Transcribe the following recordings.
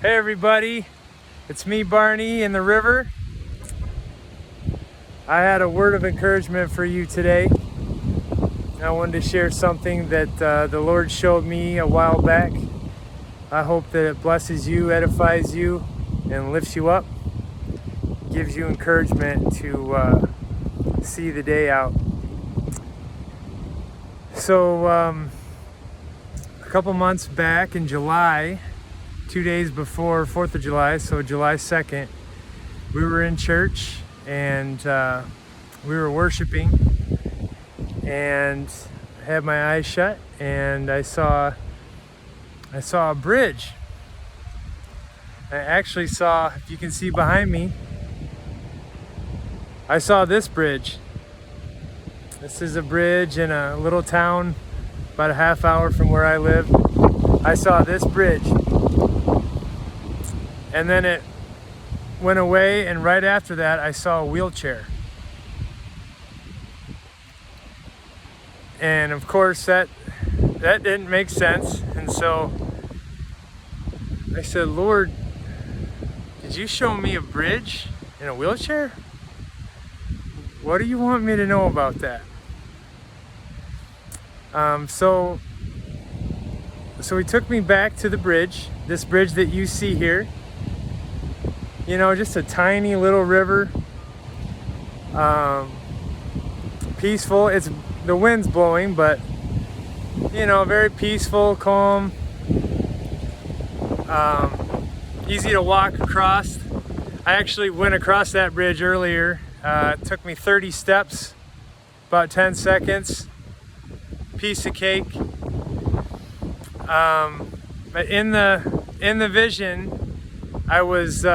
Hey everybody, it's me, Barney, in the river. I had a word of encouragement for you today. I wanted to share something that the Lord showed me a while back. I hope that it blesses you, edifies you, and lifts you up. Gives you encouragement to see the day out. So a couple months back in July, 2 days before 4th of July, so July 2nd, we were in church and we were worshiping, and I had my eyes shut and I saw a bridge. I actually saw, if you can see behind me, I saw this bridge. This is a bridge in a little town about a half hour from where I live. I saw this bridge. And then it went away, and right after that I saw a wheelchair. And of course that didn't make sense, and so I said, Lord, did you show me a bridge in a wheelchair? What do you want me to know about that? So he took me back to the bridge, this bridge that you see here. You know, just a tiny little river, peaceful. The wind's blowing, but you know, very peaceful, calm, easy to walk across. I actually went across that bridge earlier. It took me 30 steps, about 10 seconds, piece of cake. But in the vision, I was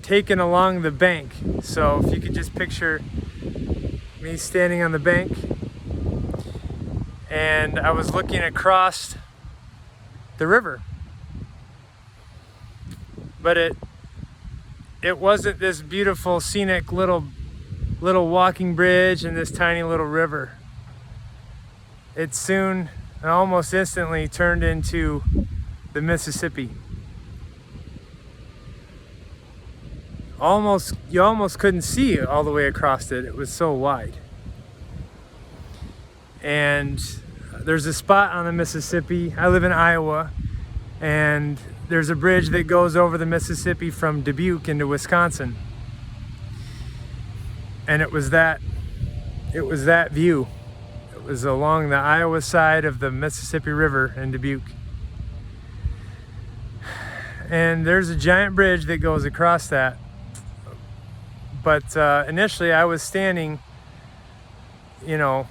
taken along the bank. So if you could just picture me standing on the bank, and I was looking across the river. But it wasn't this beautiful, scenic little walking bridge and this tiny little river. It soon and almost instantly turned into the Mississippi. You almost couldn't see all the way across it. It was so wide. And there's a spot on the Mississippi. I live in Iowa, and there's a bridge that goes over the Mississippi from Dubuque into Wisconsin. And it was that view. It was along the Iowa side of the Mississippi River in Dubuque. And there's a giant bridge that goes across that. But initially I was standing, you know,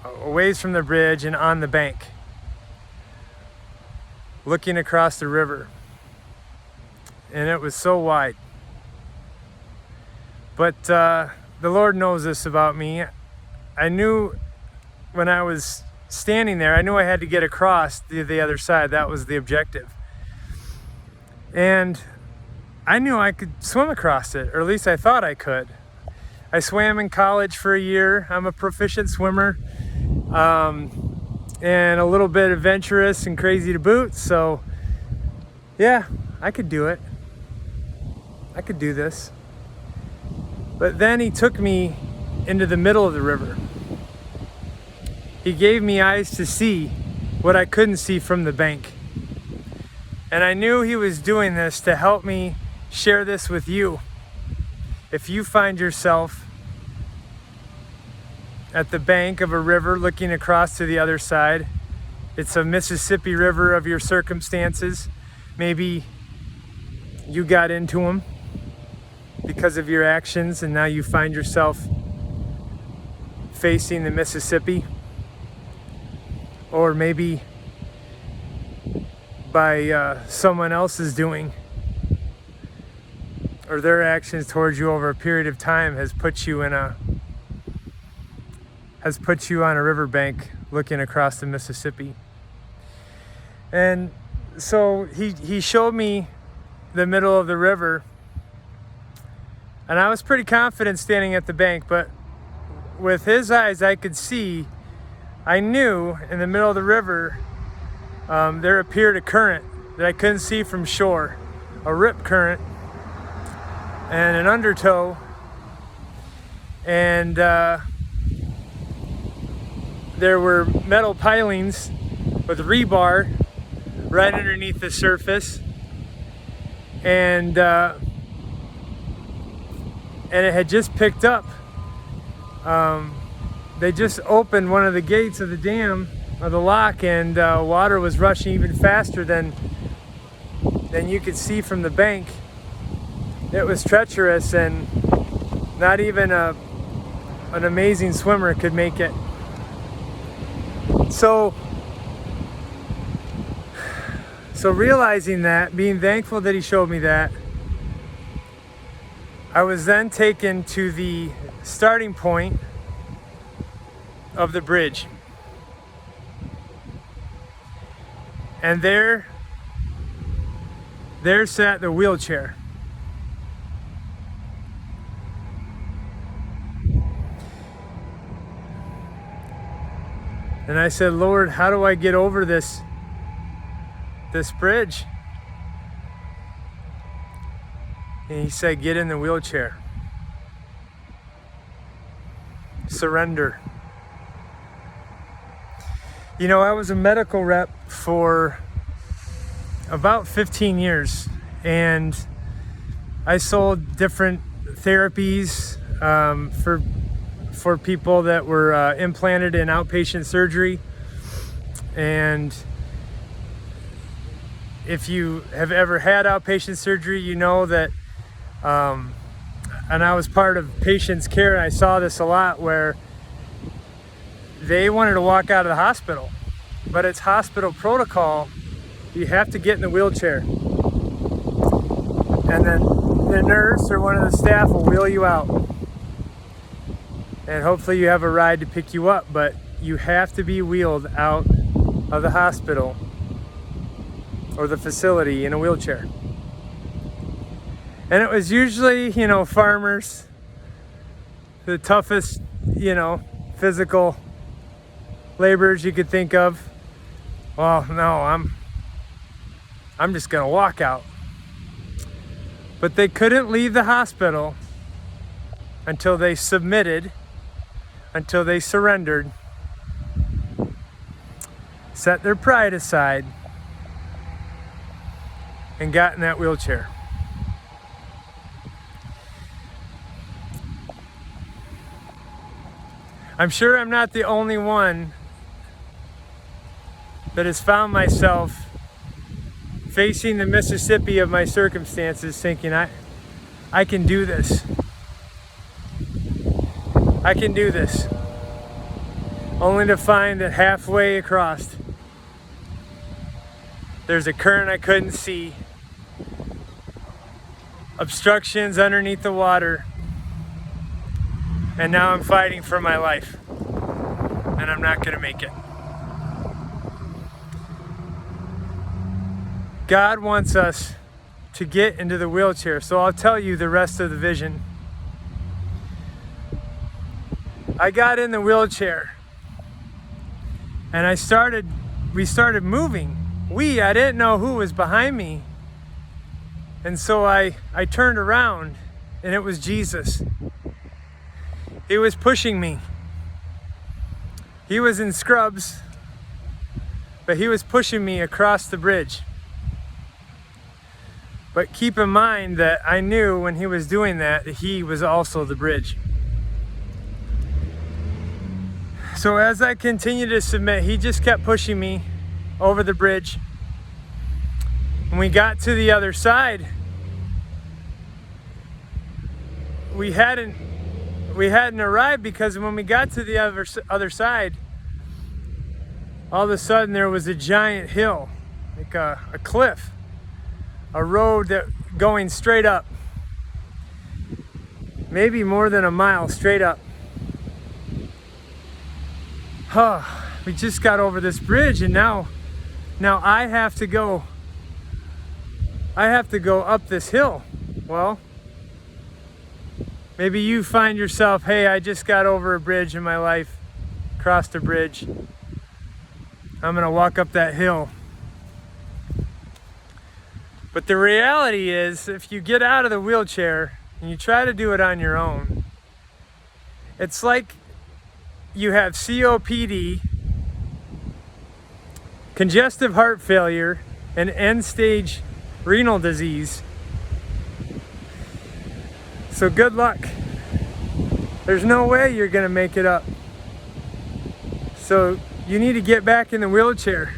a ways from the bridge and on the bank, looking across the river. And it was so wide. But the Lord knows this about me. I knew when I was standing there, I knew I had to get across the other side. That was the objective. And I knew I could swim across it, or at least I thought I could. I swam in college for a year. I'm a proficient swimmer, and a little bit adventurous and crazy to boot. So yeah, I could do it. I could do this. But then he took me into the middle of the river. He gave me eyes to see what I couldn't see from the bank. And I knew he was doing this to help me share this with you. If you find yourself at the bank of a river looking across to the other side, it's a Mississippi River of your circumstances. Maybe you got into them because of your actions, and now you find yourself facing the Mississippi. Or maybe by someone else's doing, or their actions towards you over a period of time has put you on a riverbank looking across the Mississippi. And so he showed me the middle of the river, and I was pretty confident standing at the bank, but with his eyes I could see, I knew in the middle of the river there appeared a current that I couldn't see from shore. a rip current and an undertow, and there were metal pilings with rebar right underneath the surface, and it had just picked up. They just opened one of the gates of the dam, of the lock, and water was rushing even faster than you could see from the bank. It was treacherous, and not even an amazing swimmer could make it. So realizing that, being thankful that he showed me that, I was then taken to the starting point of the bridge. And there sat the wheelchair. And I said, Lord, how do I get over this bridge? And he said, get in the wheelchair. Surrender. You know, I was a medical rep for about 15 years, and I sold different therapies for people that were implanted in outpatient surgery. And if you have ever had outpatient surgery, you know that, and I was part of patients' care, and I saw this a lot, where they wanted to walk out of the hospital, but it's hospital protocol. You have to get in the wheelchair, and then the nurse or one of the staff will wheel you out, and hopefully you have a ride to pick you up, but you have to be wheeled out of the hospital or the facility in a wheelchair. And it was usually, you know, farmers, the toughest, you know, physical laborers you could think of. Well, no, I'm just gonna walk out. But they couldn't leave the hospital until they submitted, until they surrendered, set their pride aside, and got in that wheelchair. I'm sure I'm not the only one that has found myself facing the Mississippi of my circumstances, thinking, I can do this. I can do this. Only to find that halfway across, there's a current I couldn't see, obstructions underneath the water, and now I'm fighting for my life, and I'm not going to make it. God wants us to get into the wheelchair, so I'll tell you the rest of the vision. I got in the wheelchair, and we started moving. I didn't know who was behind me, and so I turned around, and it was Jesus. He was pushing me. He was in scrubs, but he was pushing me across the bridge. But keep in mind that I knew when he was doing that he was also the bridge. So as I continued to submit, he just kept pushing me over the bridge. When we got to the other side, we hadn't arrived, because when we got to the other side, all of a sudden there was a giant hill, like a cliff, a road that going straight up, maybe more than a mile straight up. We just got over this bridge, and now I have to go up this hill. Well, maybe you find yourself, hey, I just got over a bridge in my life, crossed a bridge. I'm gonna walk up that hill. But the reality is, if you get out of the wheelchair and you try to do it on your own, it's like you have COPD, congestive heart failure, and end-stage renal disease. So good luck. There's no way you're gonna make it up. So you need to get back in the wheelchair.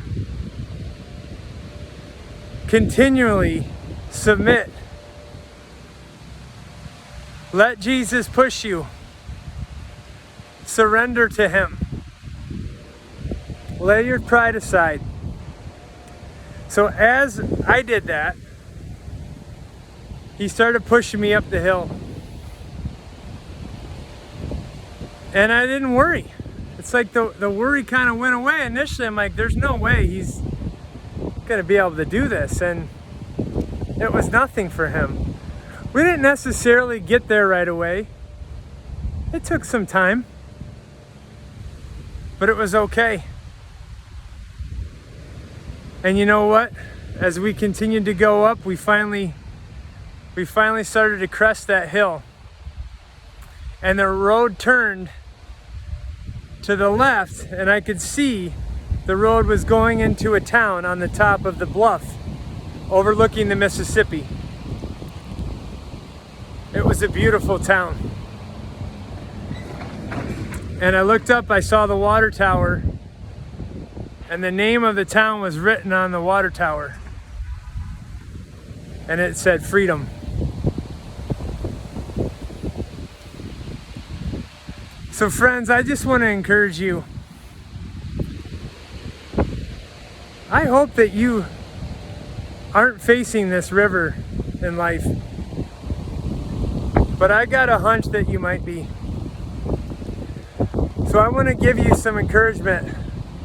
Continually submit. Let Jesus push you. Surrender to him. Lay your pride aside. So as I did that, he started pushing me up the hill. And I didn't worry. It's like the worry kind of went away. Initially, I'm like, there's no way he's going to be able to do this. And it was nothing for him. We didn't necessarily get there right away. It took some time. But it was okay. And you know what? As we continued to go up, we finally started to crest that hill. And the road turned to the left, and I could see the road was going into a town on the top of the bluff overlooking the Mississippi. It was a beautiful town. And I looked up, I saw the water tower, and the name of the town was written on the water tower. And it said Freedom. So friends, I just want to encourage you. I hope that you aren't facing this river in life. But I got a hunch that you might be. So I want to give you some encouragement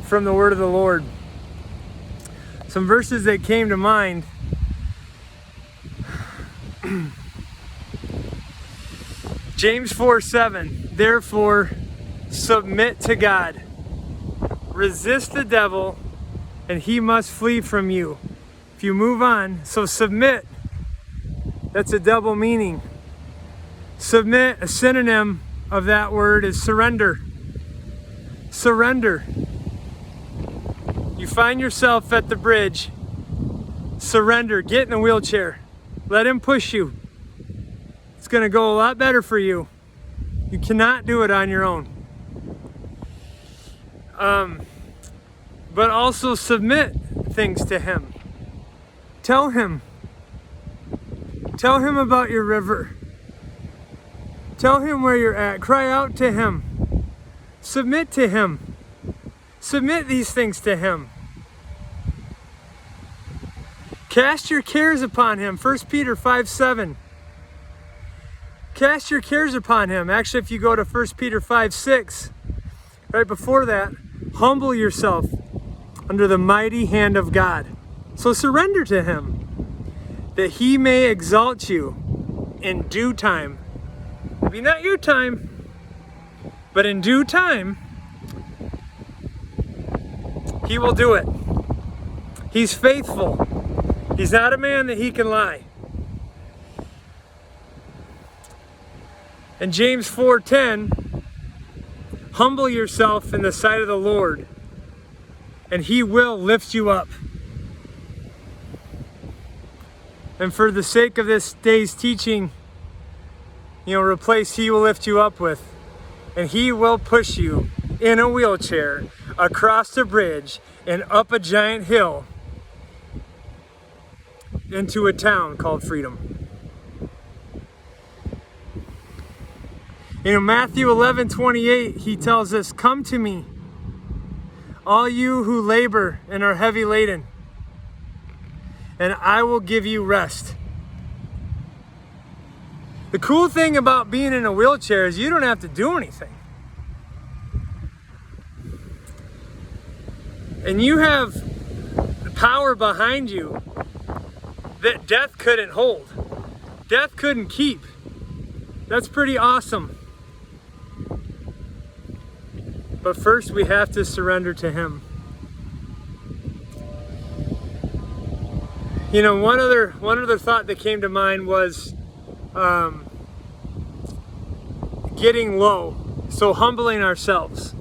from the word of the Lord. Some verses that came to mind. James 4:7, therefore submit to God. Resist the devil and he must flee from you. If you move on, so submit, that's a double meaning. Submit, a synonym of that word is surrender. Surrender. You find yourself at the bridge, surrender, get in the wheelchair. Let him push you. It's going to go a lot better for you. You cannot do it on your own. But also submit things to him. Tell him. Tell him about your river. Tell him where you're at. Cry out to him. Submit to him. Submit these things to him. Cast your cares upon him. 1 Peter 5:7. Cast your cares upon him. Actually, if you go to 1 Peter 5:6, right before that, humble yourself under the mighty hand of God. So surrender to him, that he may exalt you in due time. Maybe not your time, but in due time, he will do it. He's faithful. He's not a man that he can lie. And James 4:10, humble yourself in the sight of the Lord, and he will lift you up. And for the sake of this day's teaching, replace he will lift you up with, and he will push you in a wheelchair across a bridge and up a giant hill into a town called Freedom. In Matthew 11:28, he tells us, come to me, all you who labor and are heavy laden, and I will give you rest. The cool thing about being in a wheelchair is you don't have to do anything. And you have the power behind you that death couldn't hold. Death couldn't keep. That's pretty awesome. But first we have to surrender to him. You know, one other thought that came to mind was getting low. So humbling ourselves.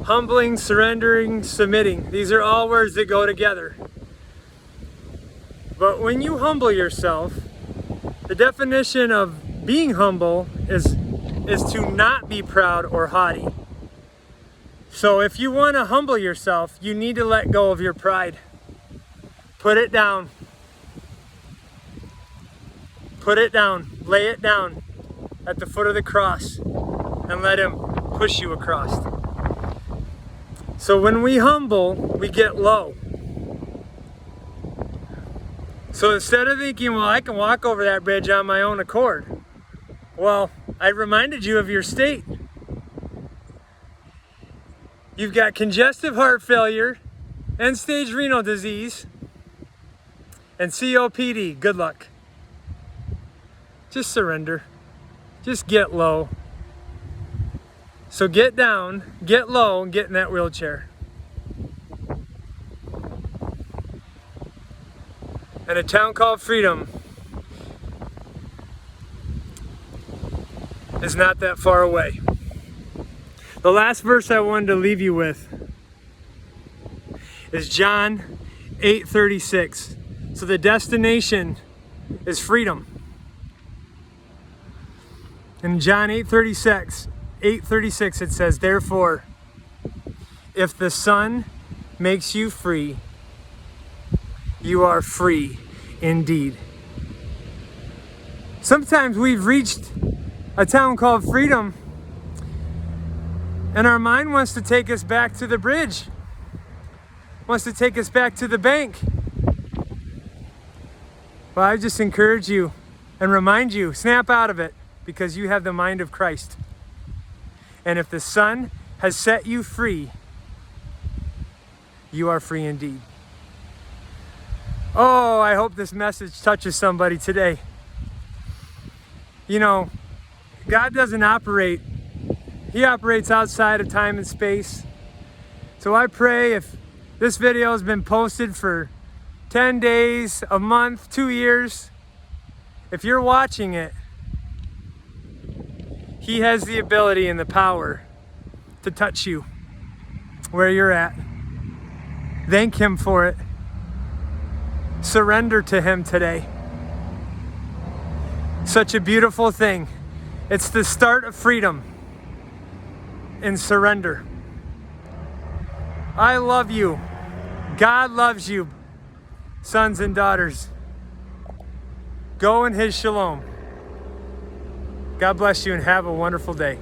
Humbling, surrendering, submitting. These are all words that go together. But when you humble yourself, the definition of being humble is to not be proud or haughty. So if you want to humble yourself, you need to let go of your pride. Put it down. Put it down. Lay it down at the foot of the cross and let Him push you across. So when we humble, we get low. So instead of thinking, well, I can walk over that bridge on my own accord. Well, I reminded you of your state. You've got congestive heart failure, end-stage renal disease, and COPD. Good luck. Just surrender. Just get low. So get down, get low, and get in that wheelchair. And a town called Freedom is not that far away. The last verse I wanted to leave you with is John 8:36. So the destination is freedom. In John 8:36, it says, therefore, if the Son makes you free, you are free indeed. Sometimes we've reached a town called Freedom, and our mind wants to take us back to the bridge, wants to take us back to the bank. Well, I just encourage you and remind you, snap out of it, because you have the mind of Christ. And if the Son has set you free, you are free indeed. Oh, I hope this message touches somebody today. You know, God doesn't operate. He operates outside of time and space. So I pray if this video has been posted for 10 days, a month, 2 years, if you're watching it, He has the ability and the power to touch you where you're at. Thank Him for it. Surrender to Him today. Such a beautiful thing. It's the start of freedom in surrender. I love you. God loves you, sons and daughters. Go in His shalom. God bless you and have a wonderful day.